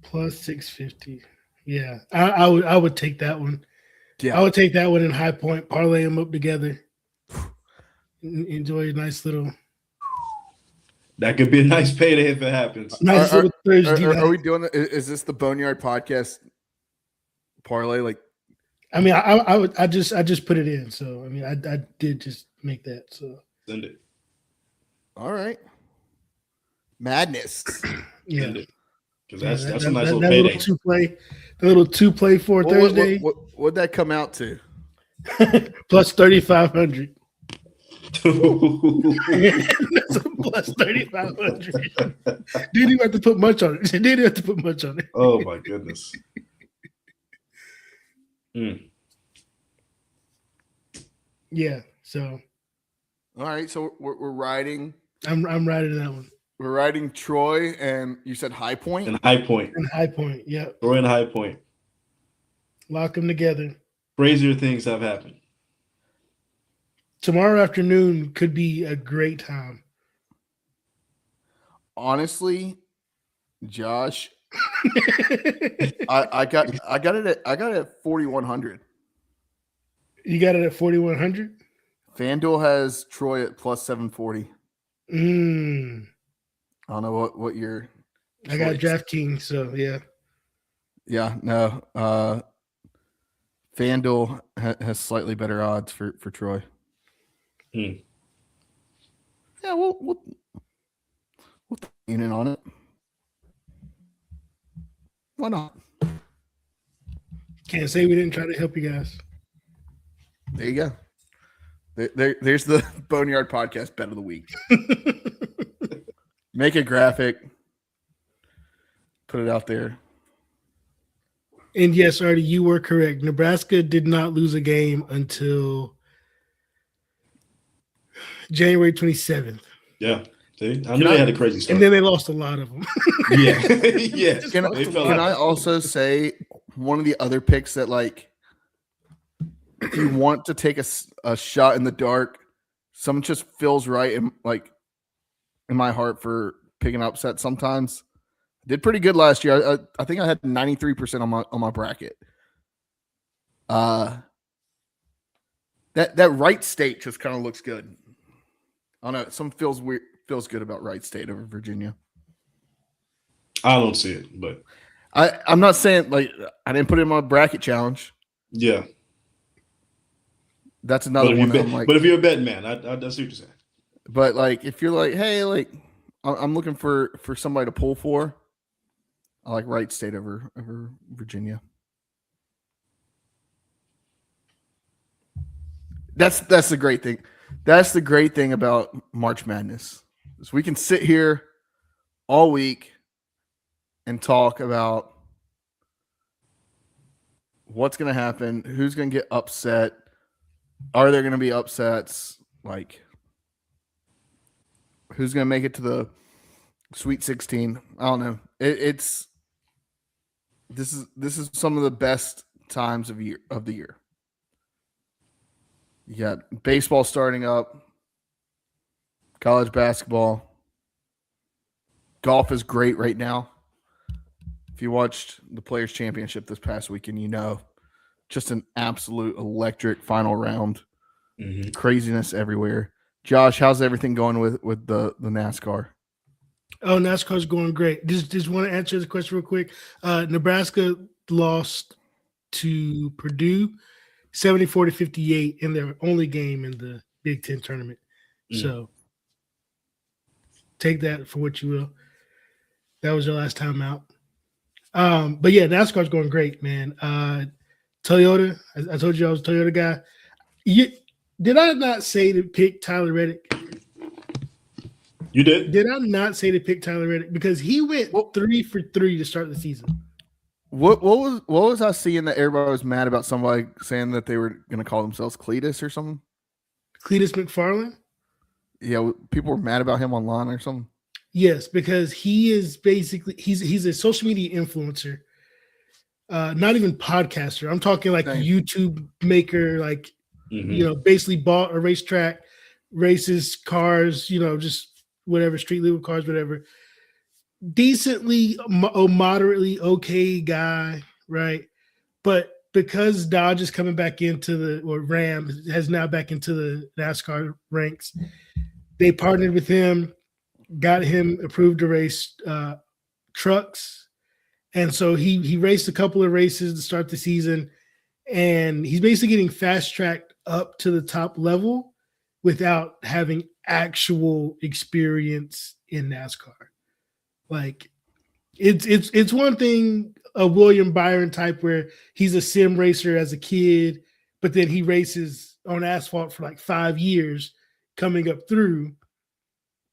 Plus 650. Yeah, I would take that one. Yeah, I would take that one in High Point, parlay them up together. Enjoy a nice little. That could be a nice payday if it happens. Nice little Thursday night. Are we doing it? Is this the Boneyard podcast parlay? Like, I mean, I just put it in. So I mean, I did just make that. So Send it. All right, madness. Yeah, because that's a nice little that payday. Little two play for Thursday. What'd that come out to? Plus 3,500. That's a plus 3,500. Didn't even have to put much on it. Oh my goodness. Yeah. So. All right. So we're riding. I'm riding that one. We're riding Troy, and you said High Point. And High Point. Yeah. Troy and High Point. Lock them together. Crazier things have happened. Tomorrow afternoon could be a great time. Honestly, Josh, I got it at 4,100. You got it at 4,100? FanDuel has Troy at plus 740. I don't know what your I got DraftKings, so yeah. Yeah, no. FanDuel has slightly better odds for Troy. Yeah, we'll lean in on it. Why not? Can't say we didn't try to help you guys. There you go. There's the Boneyard Podcast Bet of the Week. Make a graphic. Put it out there. And yes, Artie, you were correct. Nebraska did not lose a game until January 27th. Yeah. See? I knew they had a crazy start. And then they lost a lot of them. Yeah. Yes. Can I also say one of the other picks that, like, if you want to take a shot in the dark, something just feels right in my heart for picking upset sometimes. Did pretty good last year. I think I had 93% on my bracket. That Wright State just kind of looks good. I don't know. Some feels good about Wright State over Virginia. I don't see it, but I'm not saying like I didn't put it in my bracket challenge. Yeah. that's another one. That I'm but if you're a betting man, I see what you're saying. But like, if you're like, hey, like, I'm looking for somebody to pull for, I like Wright State over Virginia. That's the great thing. That's the great thing about March Madness is we can sit here all week and talk about what's going to happen, who's going to get upset, are there going to be upsets, like who's going to make it to the Sweet 16. I don't know. This is some of the best times of the year. You got baseball starting up, college basketball, golf is great right now. If you watched the Players Championship this past weekend, you know, just an absolute electric final round. Mm-hmm. Craziness everywhere. Josh, how's everything going with the NASCAR? Oh, NASCAR's going great. Just want to answer the question real quick. Nebraska lost to Purdue 74-58 in their only game in the Big Ten tournament. So take that for what you will. That was your last time out. But yeah, NASCAR's going great, man. Toyota, I told you I was a Toyota guy. Did I not say to pick Tyler Reddick? You did? Did I not say to pick Tyler Reddick? Because he went 3 for 3 to start the season. What was I seeing that everybody was mad about somebody saying that they were going to call themselves Cletus or something? Cletus McFarland? Yeah, people were mad about him online or something. Yes, because he is basically he's a social media influencer, not even podcaster. I'm talking like YouTube maker, like basically bought a racetrack, races cars, just whatever, street legal cars, whatever. Decently, moderately okay guy, right? But because Dodge is coming back or Ram has now back into the NASCAR ranks, they partnered with him, got him approved to race trucks. And so he raced a couple of races to start the season, and he's basically getting fast-tracked up to the top level without having actual experience in NASCAR. Like it's one thing, a William Byron type where he's a sim racer as a kid, but then he races on asphalt for like 5 years coming up through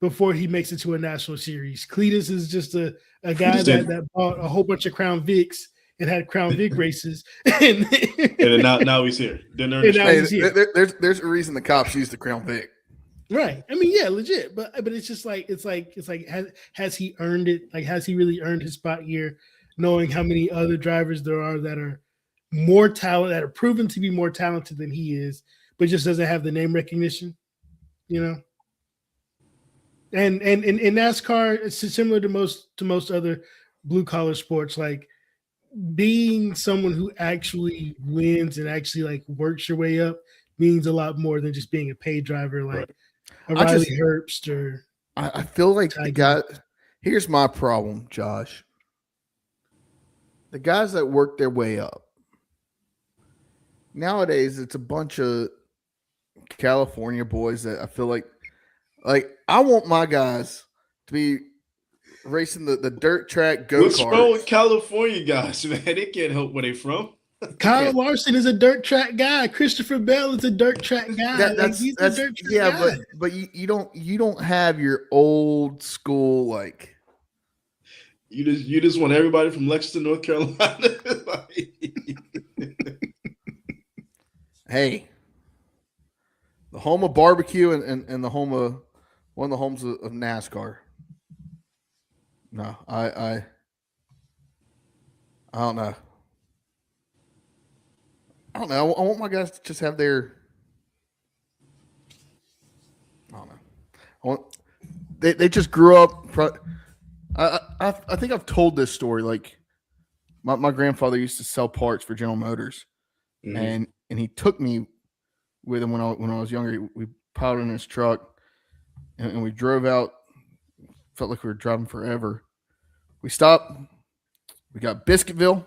before he makes it to a national series. Cletus is just a guy that bought a whole bunch of Crown Vics and had Crown Vic races. and now he's here. There's a reason the cops use the Crown Vic. Right. I mean, yeah, legit. But it's just like has he earned it? Like, has he really earned his spot here, knowing how many other drivers there are that are more talented, that are proven to be more talented than he is, but just doesn't have the name recognition, And in NASCAR, it's similar to most other blue collar sports. Like, being someone who actually wins and actually like works your way up means a lot more than just being a paid driver, like a Riley Herbst or. I feel like the guy. Here's my problem, Josh. The guys that work their way up nowadays, it's a bunch of California boys that I feel like I want my guys to be racing the dirt track go-karts. What's wrong with California guys, man? They can't help where they from. Kyle Larson is a dirt track guy. Christopher Bell is a dirt track guy. He's a dirt track guy. but you don't have your old school like. You just want everybody from Lexington, North Carolina. Hey, the home of barbecue and the home of one of the homes of NASCAR. No, I don't know. I don't know. I want my guys to just have their. I don't know. They just grew up. I think I've told this story. Like, my grandfather used to sell parts for General Motors, and he took me with him when I was younger. We piled in his truck, and we drove out. Felt like we were driving forever. We stopped. We got Biscuitville.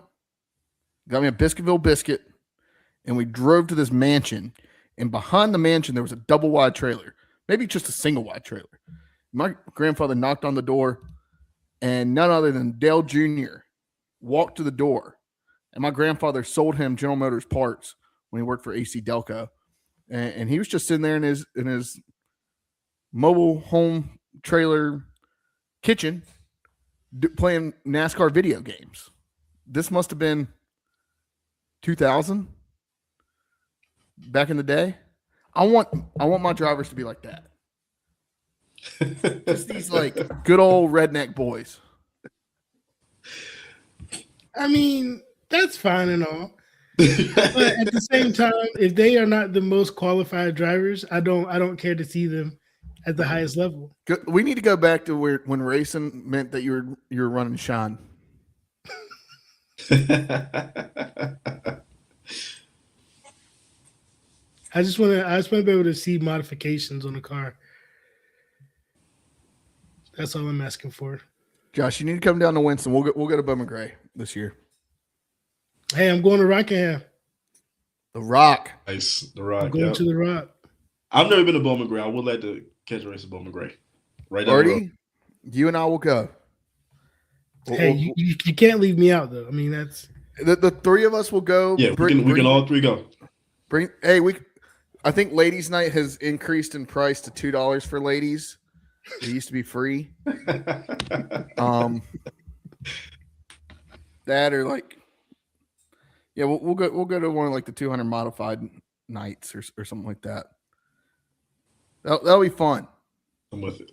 Got me a Biscuitville biscuit. And we drove to this mansion. and behind the mansion there was a double wide trailer, maybe just a single wide trailer. My grandfather knocked on the door, and none other than Dale Jr. walked to the door, and my grandfather sold him General Motors parts when he worked for AC Delco, and he was just sitting there in his mobile home trailer kitchen playing NASCAR video games. This must have been 2000 back in the day. I want my drivers to be like that. Just these like good old redneck boys. I mean, that's fine and all. But at the same time, if they are not the most qualified drivers, I don't care to see them at the highest level. We need to go back to when racing meant that you were running shine. I just want to be able to see modifications on the car. That's all I'm asking for. Josh, you need to come down to Winston. We'll go to Bowman Gray this year. Hey, I'm going to Rockingham. The Rock. Nice. The Rock. I'm going to the Rock. I've never been to Bowman Gray. I would like to catch a race at Bowman Gray. Right down the road. Artie, you and I will go. Hey, you can't leave me out though. I mean, that's the three of us will go. Yeah, we can all three go. I think ladies' night has increased in price to $2 for ladies. It used to be free. That or like, yeah, we'll go to one of like the 200 modified nights or something like that. That'll be fun. I'm with it.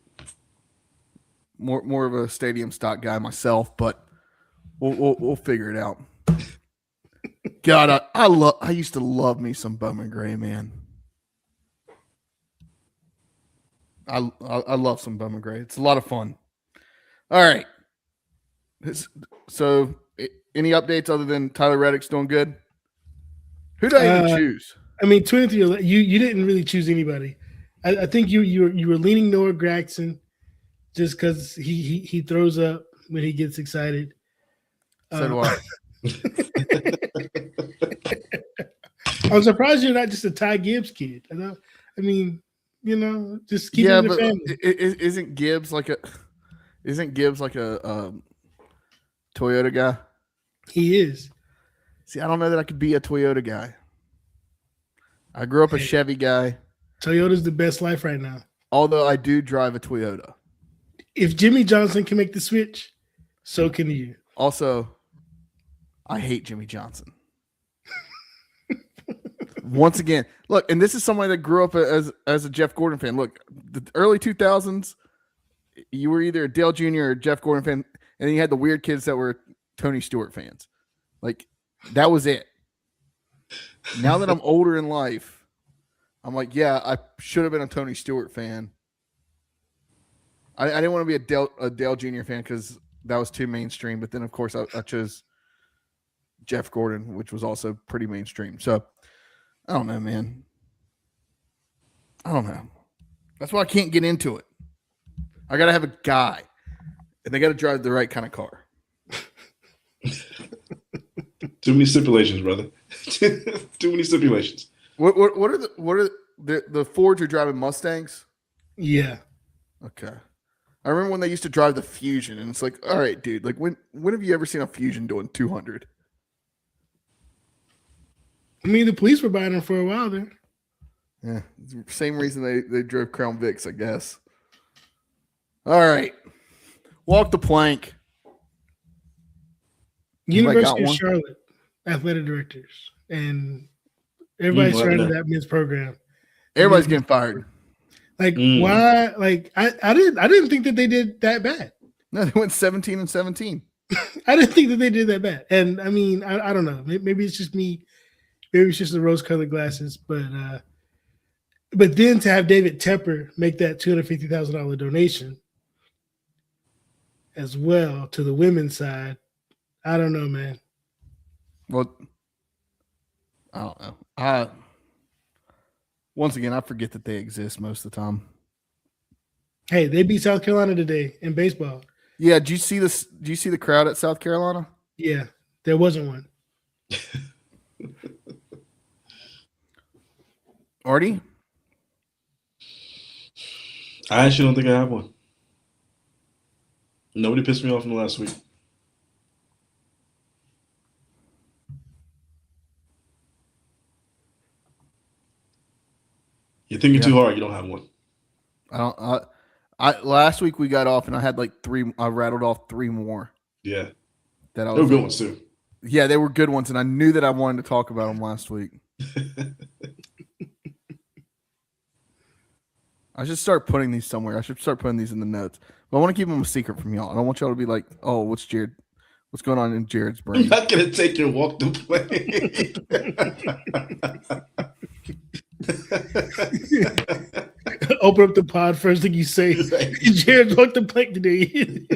More of a stadium stock guy myself, but we'll figure it out. God, I used to love me some Bowman Gray, man. I love some Bowman Gray. It's a lot of fun. All right. So, any updates other than Tyler Reddick's doing good? Who did I even choose? I mean, 23. You didn't really choose anybody. I think you were leaning Noah Gragson just because he throws up when he gets excited. So do I. I'm surprised you're not just a Ty Gibbs kid. I mean, just keep it in the family. Isn't Gibbs like a Toyota guy? He is. See, I don't know that I could be a Toyota guy. I grew up a Chevy guy. Toyota's the best life right now. Although I do drive a Toyota. If Jimmy Johnson can make the switch, so can you. Also, I hate Jimmy Johnson. Once again, look, and this is somebody that grew up as a Jeff Gordon fan. Look, the early 2000s, you were either a Dale Jr. or a Jeff Gordon fan, and then you had the weird kids that were Tony Stewart fans. Like, that was it. Now that I'm older in life, I'm like, yeah, I should have been a Tony Stewart fan. I didn't want to be a Dale Jr. fan because that was too mainstream. But then, of course, I chose Jeff Gordon, which was also pretty mainstream. So, I don't know, man. I don't know. That's why I can't get into it. I got to have a guy, and they got to drive the right kind of car. Too many stipulations, brother. Too many stipulations. What are the Fords are driving Mustangs? Yeah. Okay. I remember when they used to drive the Fusion, and it's like, all right, dude. Like, when have you ever seen a Fusion doing 200? I mean, the police were buying them for a while there. Yeah, same reason they drove Crown Vics, I guess. All right, walk the plank. University of Charlotte athletic directors and everybody's surrounded that men's program. Everybody's getting fired. Like why? Like I didn't think that they did that bad. No, they went 17-17. I didn't think that they did that bad. And I mean, I don't know. Maybe it's just me. Maybe it's just the rose-colored glasses. But then to have David Tepper make that $250,000 donation as well to the women's side, I don't know, man. Well, I don't know. Once again, I forget that they exist most of the time. Hey, they beat South Carolina today in baseball. Yeah, did you see this? Do you see the crowd at South Carolina? Yeah, there wasn't one. Artie? I actually don't think I have one. Nobody pissed me off in the last week. You're thinking too hard. You don't have one. I don't. Last week we got off and I had like 3. I rattled off 3 more. Yeah, that I they were was good like, ones too. Yeah, they were good ones, and I knew that I wanted to talk about them last week. I should start putting these somewhere. I should start putting these in the notes. But I want to keep them a secret from y'all. I don't want y'all to be like, "Oh, what's going on in Jared's brain?" I'm not gonna take your walk to play. Open up the pod. First thing you say, Jared walked the plank today.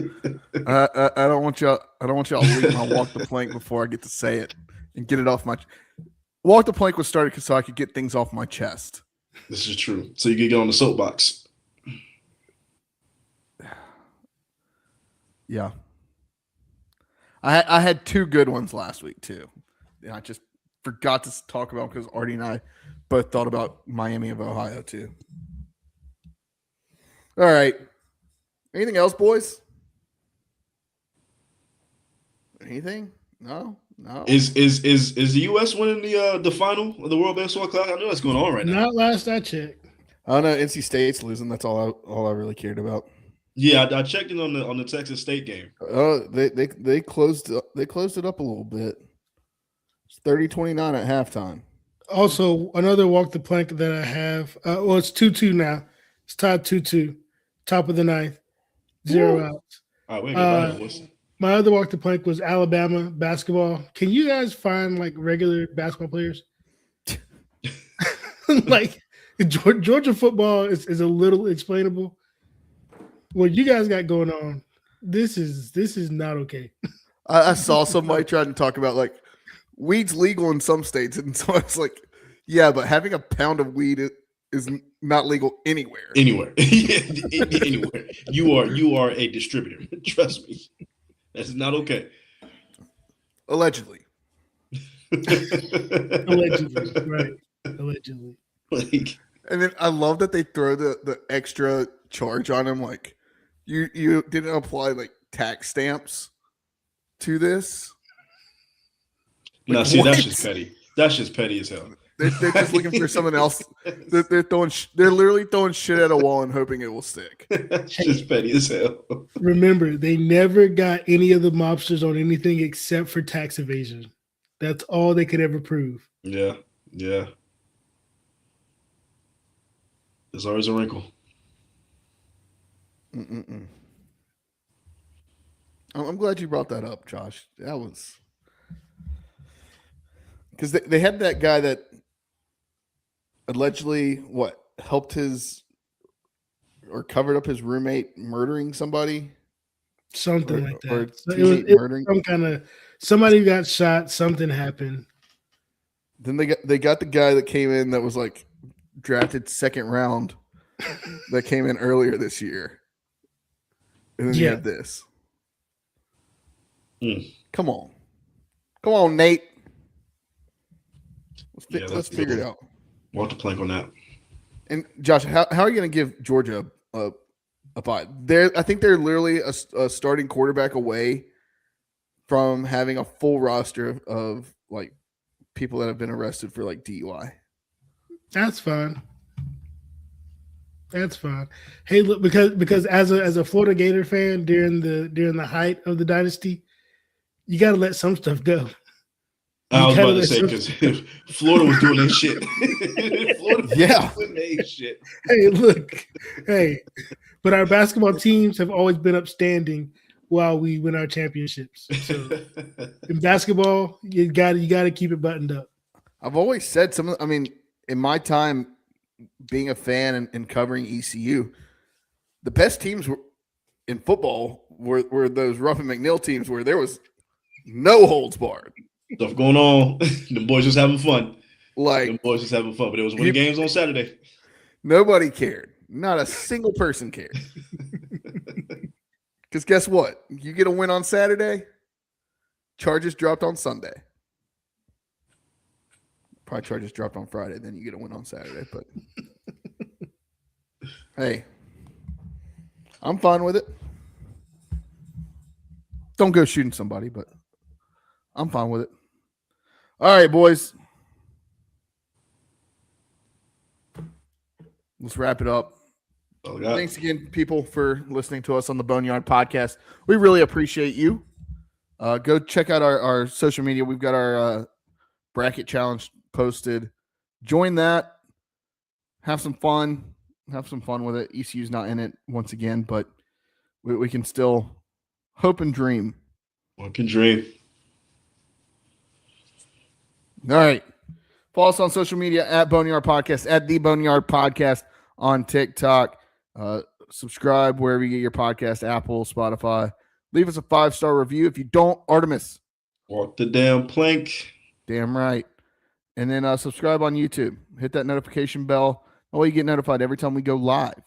I don't want y'all. I don't want y'all to leave my walk the plank before I get to say it and get it off my. Walk the plank was started so I could get things off my chest. This is true. So you can get on the soapbox. Yeah. I had 2 good ones last week too. And I just forgot to talk about them because Artie and I both thought about Miami of Ohio too. All right. Anything else, boys? Anything? No. Is the U.S. winning the final of the World Baseball Classic? I know that's going on right now. Not last I checked. I don't know. NC State's losing. That's all I really cared about. Yeah, I checked in on the Texas State game. They closed it up a little bit. It's 30-29 at halftime. Also, another walk the plank that I have. Well, it's 2-2 now. It's tied 2-2. Top of the 9th. 0 outs. All right, we ain't got my other walk the plank was Alabama basketball. Can you guys find like regular basketball players? Like Georgia football is a little explainable. What you guys got going on, this is not okay. I saw somebody trying to talk about like weed's legal in some states, and so I was like, yeah, but having a pound of weed is not legal anywhere. Anywhere. Anywhere. You are a distributor. Trust me. That's not okay. Allegedly. Allegedly, right. Allegedly. And then I love that they throw the extra charge on him, like you didn't apply like tax stamps to this. Like, no, see, that's just petty. That's just petty as hell. They're just looking for someone else. They're literally throwing shit at a wall and hoping it will stick. That's just petty as hell. Remember, they never got any of the mobsters on anything except for tax evasion. That's all they could ever prove. Yeah. There's always a wrinkle. I'm glad you brought that up, Josh. That was because they had that guy that allegedly helped his or covered up his roommate murdering somebody, something like that. Or it was some kind of somebody got shot. Something happened. Then they got the guy that came in that was like drafted 2nd round that came in earlier this year, and then you have this. Come on, Nate. Let's figure it out. Walk the plank on that. And Josh, how are you going to give Georgia a bye? I think they're literally a starting quarterback away from having a full roster of like people that have been arrested for like DUI. That's fine. Hey, look, because as a Florida Gator fan during the height of the dynasty, you got to let some stuff go. I was about to say because Florida was doing that shit. Yeah. Doing that shit. Hey, look. Hey, but our basketball teams have always been upstanding while we win our championships. So in basketball, you got to keep it buttoned up. I've always said in my time being a fan and covering ECU, the best teams in football were those Ruff and McNeil teams where there was no holds barred. Stuff going on. The boys just having fun. But it was winning games on Saturday. Nobody cared. Not a single person cared. Because guess what? You get a win on Saturday, charges dropped on Sunday. Probably charges dropped on Friday, then you get a win on Saturday. But hey, I'm fine with it. Don't go shooting somebody, but I'm fine with it. All right, boys. Let's wrap it up. Thanks again, people, for listening to us on the Boneyard podcast. We really appreciate you. Go check out our social media. We've got our bracket challenge posted. Join that. Have some fun. Have some fun with it. ECU's not in it once again, but we can still hope and dream. One can dream. All right. Follow us on social media at Boneyard Podcast, at the Boneyard Podcast on TikTok. Subscribe wherever you get your podcast, Apple, Spotify. Leave us a 5-star review. If you don't, Artemis. Walk the damn plank. Damn right. And then subscribe on YouTube. Hit that notification bell. That way you get notified every time we go live.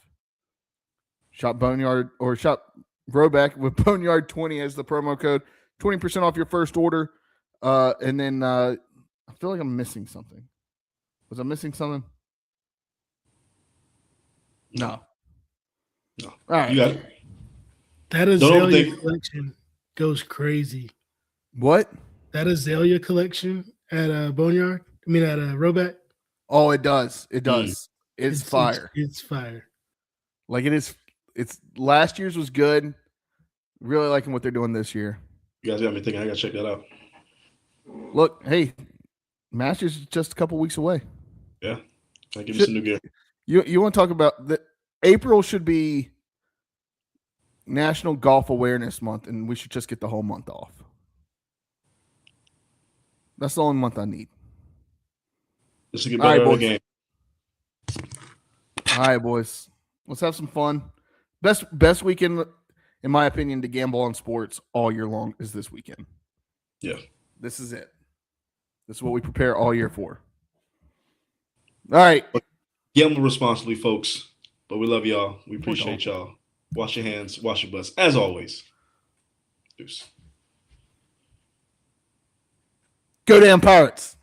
Shop Boneyard or shop Roback with Boneyard 20 as the promo code. 20% off your first order. And then I feel like I'm missing something. Was I missing something? No. All right. You got it. That Azalea collection goes crazy. What? That Azalea collection at Boneyard? I mean, at Roback? Oh, it does. It does. It's fire. It's fire. Like it is. It's last year's was good. Really liking what they're doing this year. You guys got me thinking I got to check that out. Look, hey, Masters is just a couple weeks away. Yeah. I'll give you some new gear. You want to talk about the April should be National Golf Awareness Month, and we should just get the whole month off. That's the only month I need. Just to get better at the game. All right, boys. Let's have some fun. Best weekend, in my opinion, to gamble on sports all year long is this weekend. Yeah. This is it. This is what we prepare all year for. All right. Gamble responsibly, folks. But we love y'all. We appreciate y'all. Wash your hands. Wash your butts. As always. Deuce. Go damn Pirates.